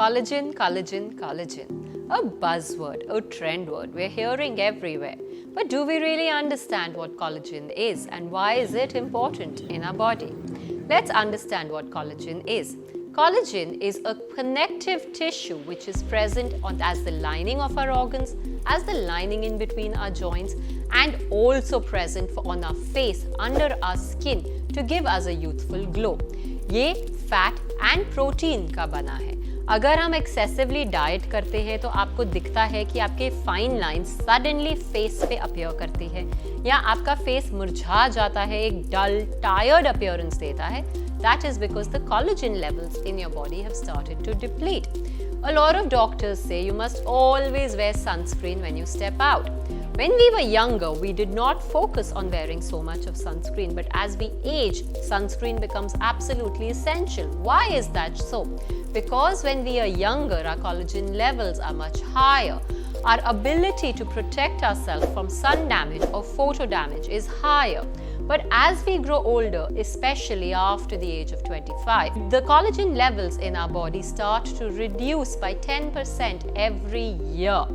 Collagen, collagen, collagen. A buzzword, a trend word we're hearing everywhere. But do we really understand what collagen is and why is it important in our body? Let's understand what collagen is. Collagen is a connective tissue which is present as the lining of our organs, as the lining in between our joints, and also present on our face, under our skin to give us a youthful glow. ये fat and protein का बना है. अगर हम excessively diet करते हैं तो आपको दिखता है कि आपके फाइन लाइंस सडनली फेस पे अपीयर करती है या आपका फेस मुरझा जाता है, एक डल टायर्ड अपीयरेंस देता है. That is because the collagen levels in your body have started to deplete. A lot of doctors say you must always wear sunscreen when you step out. When we were younger, we did not focus on wearing so much of sunscreen, but as we age, sunscreen becomes absolutely essential. Why is that so? Because when we are younger, our collagen levels are much higher. Our ability to protect ourselves from sun damage or photo damage is higher. But as we grow older, especially after the age of 25, the collagen levels in our body start to reduce by 10% every year.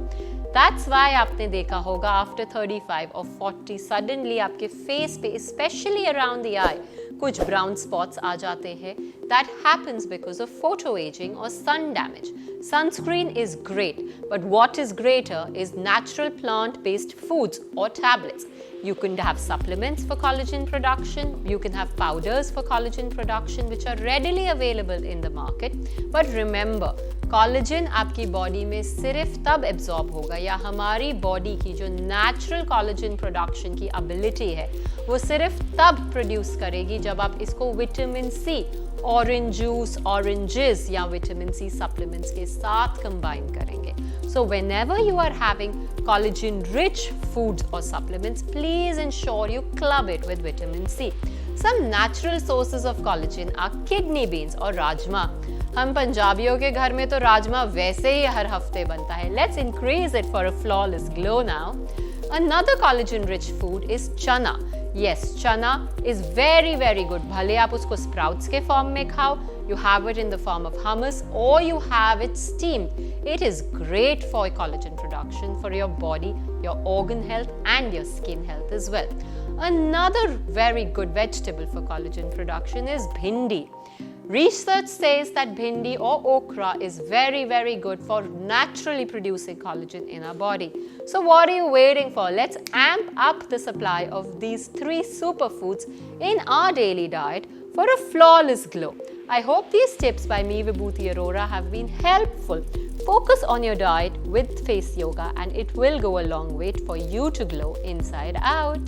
That's why आपने देखा होगा after 35 or 40 suddenly आपके face पे, especially around the eye, कुछ brown spots आ जाते हैं. That happens because of photo aging or sun damage. Sunscreen is great, but what is greater is natural plant-based foods or tablets. You can have supplements for collagen production, you can have powders for collagen production which are readily available in the market. But remember, collagen आपकी body में सिर्फ तब absorb होगा या हमारी body की जो natural collagen production की ability है वो सिर्फ तब produce करेगी जब आप इसको vitamin C, orange juice, oranges या vitamin C supplements के साथ combine करेंगे. So whenever you are having collagen-rich foods or supplements, please ensure you club it with vitamin C. Some natural sources of collagen are kidney beans or rajma. हम पंजाबियों के घर में तो राजमा वैसे ही हर हफ्ते बनता है. Let's increase it for a flawless glow now. Another collagen-rich food is chana. Yes, chana is very good. भले आप उसको sprouts के form में खाओ, you have it in the form of hummus or you have it steamed. It is great for collagen production for your body, your organ health and your skin health as well. Another very good vegetable for collagen production is bhindi. Research says that bhindi or okra is very good for naturally producing collagen in our body. So what are you waiting for? Let's amp up the supply of these 3 superfoods in our daily diet for a flawless glow. I hope these tips by me, Vibhuti Arora, have been helpful. Focus on your diet with face yoga and it will go a long way for you to glow inside out.